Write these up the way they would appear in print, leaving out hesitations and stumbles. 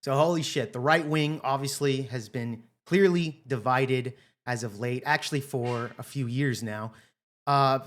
So holy shit, the right wing obviously has been clearly divided as of late, actually for a few years now,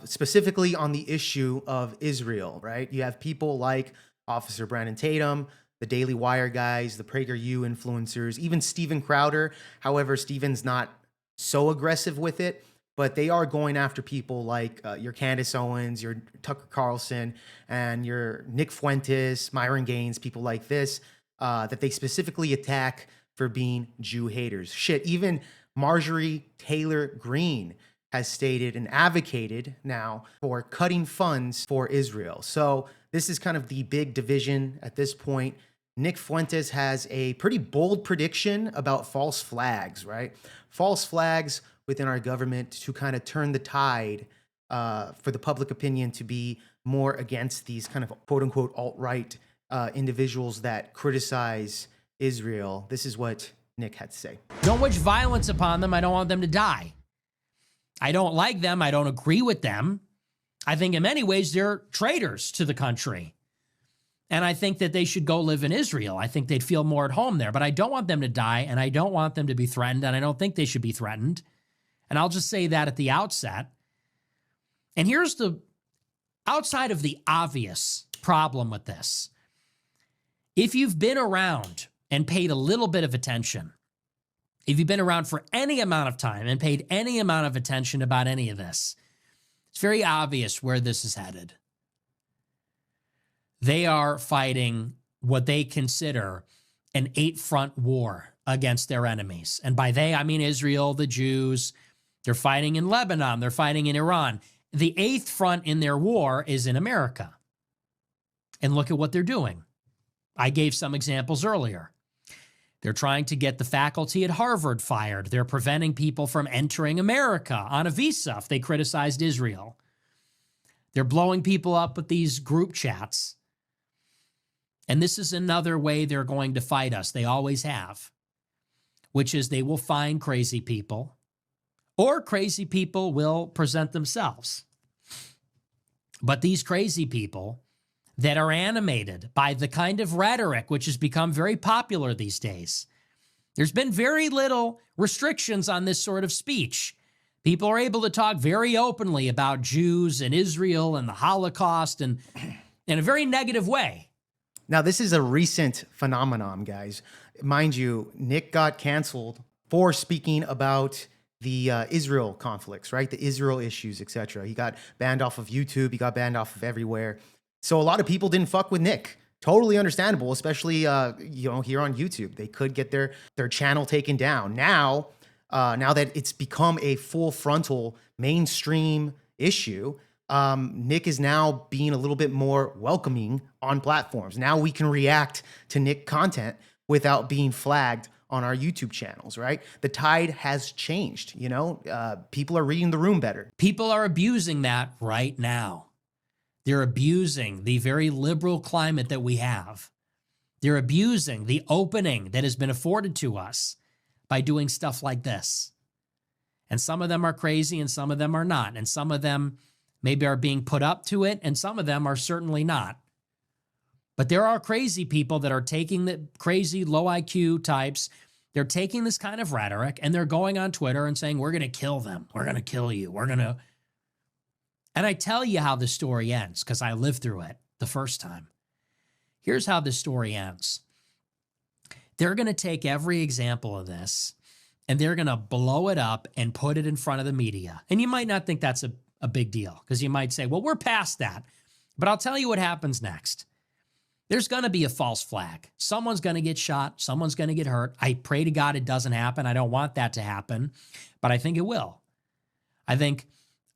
specifically on the issue of Israel, right? You have people like Officer Brandon Tatum, the Daily Wire guys, the PragerU influencers, even Steven Crowder. However, Steven's not so aggressive with it, but they are going after people like your Candace Owens, your Tucker Carlson, and your Nick Fuentes, Myron Gaines, people like this, that they specifically attack for being Jew haters. Shit, even Marjorie Taylor Greene has stated and advocated now for cutting funds for Israel. So this is kind of the big division at this point. Nick Fuentes has a pretty bold prediction about false flags, right? False flags within our government to kind of turn the tide for the public opinion to be more against these kind of quote unquote alt-right individuals that criticize Israel. This is what Nick had to say. Don't wish violence upon them. I don't want them to die. I don't like them. I don't agree with them. I think in many ways they're traitors to the country. And I think that they should go live in Israel. I think they'd feel more at home there. But I don't want them to die, and I don't want them to be threatened, and I don't think they should be threatened. And I'll just say that at the outset. And here's the outside of the obvious problem with this. If you've been around and paid a little bit of attention, if you've been around for any amount of time and paid any amount of attention about any of this, it's very obvious where this is headed. They are fighting what they consider an 8-front war against their enemies. And by they, I mean Israel, the Jews. They're fighting in Lebanon. They're fighting in Iran. The 8th front in their war is in America. And look at what they're doing. I gave some examples earlier. They're trying to get the faculty at Harvard fired. They're preventing people from entering America on a visa if they criticized Israel. They're blowing people up with these group chats. And this is another way they're going to fight us. They always have, which is they will find crazy people, or crazy people will present themselves. But these crazy people that are animated by the kind of rhetoric which has become very popular these days. There's been very little restrictions on this sort of speech. People are able to talk very openly about Jews and Israel and the Holocaust and in a very negative way. Now, this is a recent phenomenon, guys. Mind you, Nick got canceled for speaking about the Israel conflicts, right? The Israel issues, etc. He got banned off of YouTube. He got banned off of everywhere. So a lot of people didn't fuck with Nick. Totally understandable, especially here on YouTube. They could get their channel taken down. Now that it's become a full frontal mainstream issue, Nick is now being a little bit more welcoming on platforms. Now we can react to Nick content without being flagged on our YouTube channels, right? The tide has changed, people are reading the room better. People are abusing that right now. They're abusing the very liberal climate that we have. They're abusing the opening that has been afforded to us by doing stuff like this. And some of them are crazy and some of them are not. And some of them maybe are being put up to it and some of them are certainly not. But there are crazy people that are taking the crazy low IQ types. They're taking this kind of rhetoric and they're going on Twitter and saying, we're going to kill them. We're going to kill you. We're going to... And I tell you how the story ends because I lived through it the first time. Here's how the story ends. They're going to take every example of this and they're going to blow it up and put it in front of the media. And you might not think that's a big deal because you might say, well, we're past that. But I'll tell you what happens next. There's going to be a false flag. Someone's going to get shot. Someone's going to get hurt. I pray to God it doesn't happen. I don't want that to happen, but I think it will. I think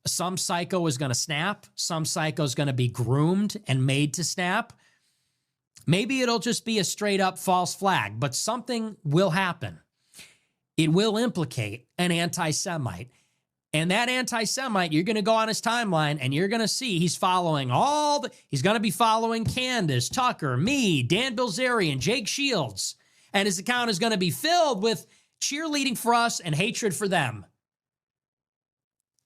some psycho is going to snap. Some psycho is going to be groomed and made to snap. Maybe it'll just be a straight up false flag, but something will happen. It will implicate an anti-Semite. And that anti-Semite, you're going to go on his timeline and you're going to see he's following he's going to be following Candace, Tucker, me, Dan Bilzerian, Jake Shields. And his account is going to be filled with cheerleading for us and hatred for them.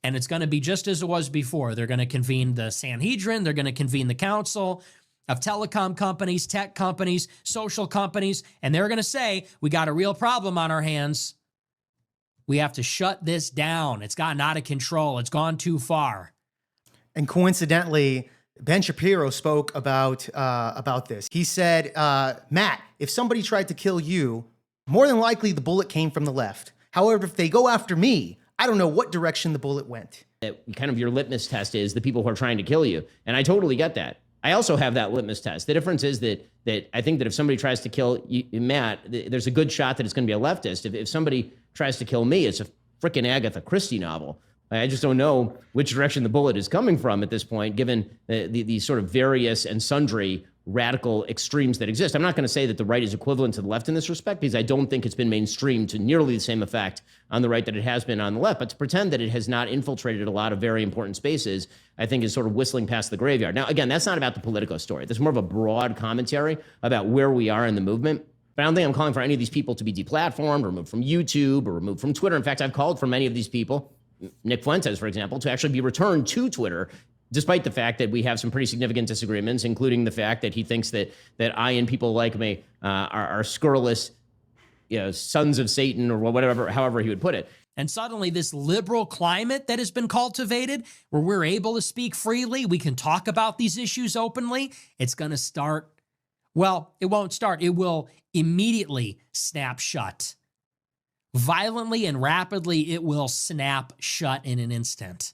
And it's going to be just as it was before. They're going to convene the Sanhedrin. They're going to convene the council. of telecom companies, tech companies, social companies, and they're going to say, we got a real problem on our hands. We have to shut this down. It's gotten out of control. It's gone too far. And coincidentally, Ben Shapiro spoke about this. He said, Matt, if somebody tried to kill you, more than likely the bullet came from the left. However, if they go after me, I don't know what direction the bullet went. Kind of your litmus test is the people who are trying to kill you. And I totally get that. I also have that litmus test. The difference is that I think that if somebody tries to kill you, Matt, there's a good shot that it's going to be a leftist. If somebody tries to kill me, it's a freaking Agatha Christie novel. I just don't know which direction the bullet is coming from at this point, given the sort of various and sundry radical extremes that exist. I'm not going to say that the right is equivalent to the left in this respect, because I don't think it's been mainstreamed to nearly the same effect on the right that it has been on the left. But to pretend that it has not infiltrated a lot of very important spaces, I think is sort of whistling past the graveyard. Now, again, that's not about the Politico story. That's more of a broad commentary about where we are in the movement. But I don't think I'm calling for any of these people to be deplatformed, or removed from YouTube, or removed from Twitter. In fact, I've called for many of these people, Nick Fuentes, for example, to actually be returned to Twitter, despite the fact that we have some pretty significant disagreements, including the fact that he thinks that I and people like me are scurrilous, sons of Satan, or whatever, however he would put it. And suddenly this liberal climate that has been cultivated, where we're able to speak freely, we can talk about these issues openly, it's going to start, well, it won't start. It will immediately snap shut. Violently and rapidly, it will snap shut in an instant.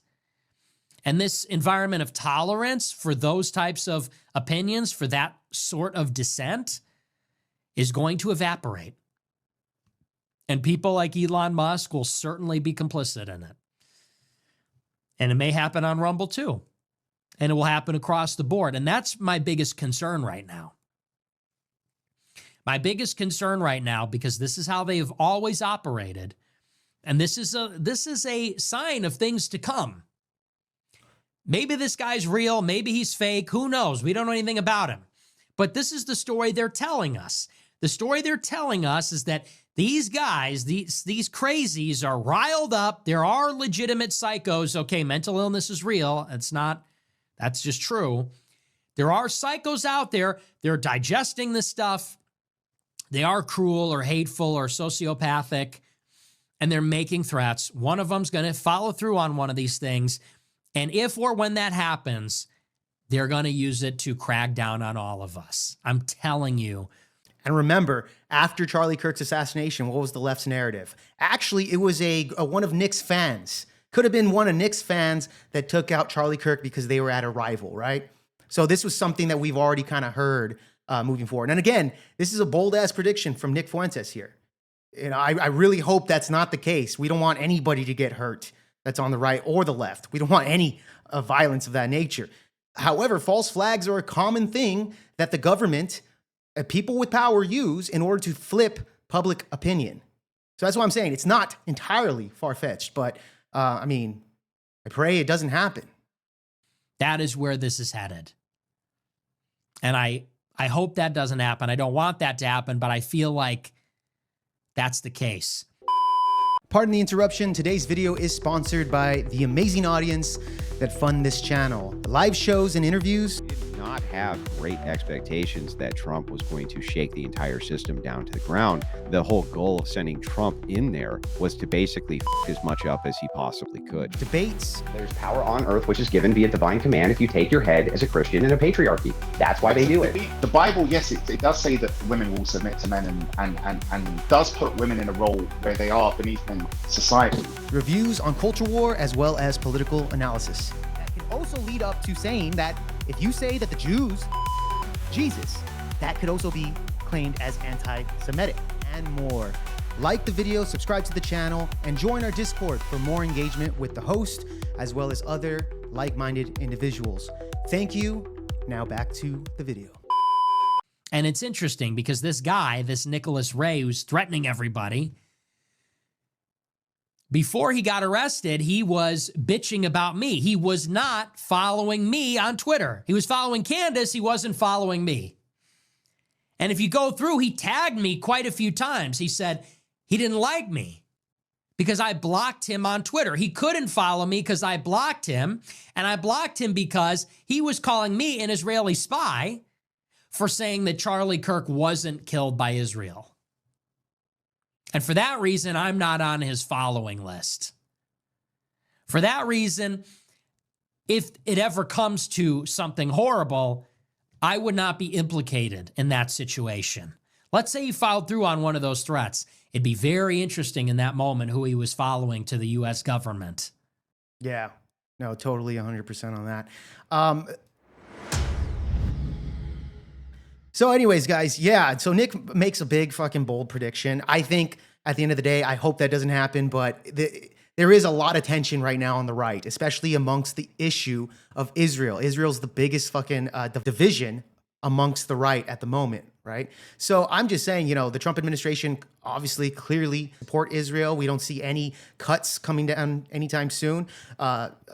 And this environment of tolerance for those types of opinions, for that sort of dissent, is going to evaporate. And people like Elon Musk will certainly be complicit in it. And it may happen on Rumble too. And it will happen across the board. And that's my biggest concern right now. My biggest concern right now, because this is how they've always operated, and this is a sign of things to come. Maybe this guy's real, maybe he's fake, who knows? We don't know anything about him. But this is the story they're telling us. The story they're telling us is that these guys, these crazies are riled up. There are legitimate psychos. Okay, mental illness is real. That's just true. There are psychos out there. They're digesting this stuff. They are cruel or hateful or sociopathic, and they're making threats. One of them's going to follow through on one of these things. And if or when that happens, they're going to use it to crack down on all of us. I'm telling you. And remember, after Charlie Kirk's assassination, what was the left's narrative? Actually, it was a one of Nick's fans. Could have been one of Nick's fans that took out Charlie Kirk because they were at a rival, right? So this was something that we've already kind of heard moving forward. And again, this is a bold-ass prediction from Nick Fuentes here. I really hope that's not the case. We don't want anybody to get hurt that's on the right or the left. We don't want any violence of that nature. However, false flags are a common thing that the government, people with power, use in order to flip public opinion. So that's what I'm saying. It's not entirely far-fetched, but I pray it doesn't happen. That is where this is headed. And I hope that doesn't happen. I don't want that to happen, but I feel like that's the case. Pardon the interruption. Today's video is sponsored by the amazing audience that fund this channel. Live shows and interviews. Did not have great expectations that Trump was going to shake the entire system down to the ground. The whole goal of sending Trump in there was to basically f as much up as he possibly could. Debates. There's power on earth which is given via divine command if you take your head as a Christian in a patriarchy. That's why they do it. The Bible, yes, it does say that women will submit to men and does put women in a role where they are beneath men in society. Reviews on culture war as well as political analysis. That can also lead up to saying that if you say that the Jews, Jesus, that could also be claimed as anti-Semitic and more. Like the video, subscribe to the channel, and join our Discord for more engagement with the host as well as other like-minded individuals. Thank you. Now back to the video. And it's interesting because this guy, this Nicholas Ray, who's threatening everybody, before he got arrested, he was bitching about me. He was not following me on Twitter. He was following Candace. He wasn't following me. And if you go through, he tagged me quite a few times. He said he didn't like me because I blocked him on Twitter. He couldn't follow me because I blocked him. And I blocked him because he was calling me an Israeli spy for saying that Charlie Kirk wasn't killed by Israel. And for that reason, I'm not on his following list. For that reason, if it ever comes to something horrible, I would not be implicated in that situation. Let's say he followed through on one of those threats. It'd be very interesting in that moment who he was following to the U.S. government. Yeah, no, totally 100% on that. So anyways, guys, yeah, so Nick makes a big fucking bold prediction. I think at the end of the day, I hope that doesn't happen, but there is a lot of tension right now on the right, especially amongst the issue of Israel. Israel's the biggest fucking division amongst the right at the moment, right? So I'm just saying, you know, the Trump administration obviously clearly support Israel. We don't see any cuts coming down anytime soon.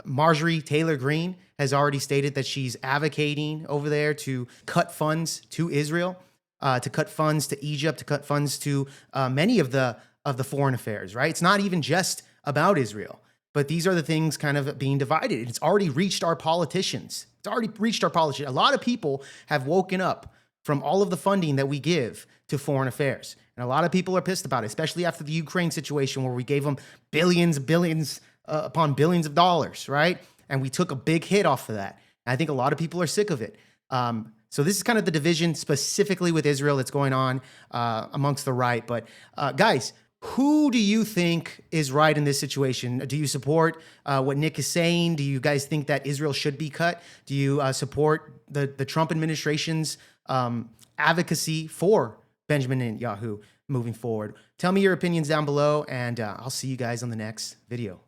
Marjorie Taylor Greene has already stated that she's advocating over there to cut funds to Israel, to cut funds to Egypt, to cut funds to many of the foreign affairs, right? It's not even just about Israel, but these are the things kind of being divided. It's already reached our politicians. It's already reached our politicians. A lot of people have woken up from all of the funding that we give to foreign affairs. And a lot of people are pissed about it, especially after the Ukraine situation where we gave them billions upon billions of dollars, right? And we took a big hit off of that. And I think a lot of people are sick of it. So this is kind of the division specifically with Israel that's going on amongst the right. But guys, who do you think is right in this situation? Do you support what Nick is saying? Do you guys think that Israel should be cut? Do you support the Trump administration's advocacy for Benjamin Netanyahu moving forward? Tell me your opinions down below, and I'll see you guys on the next video.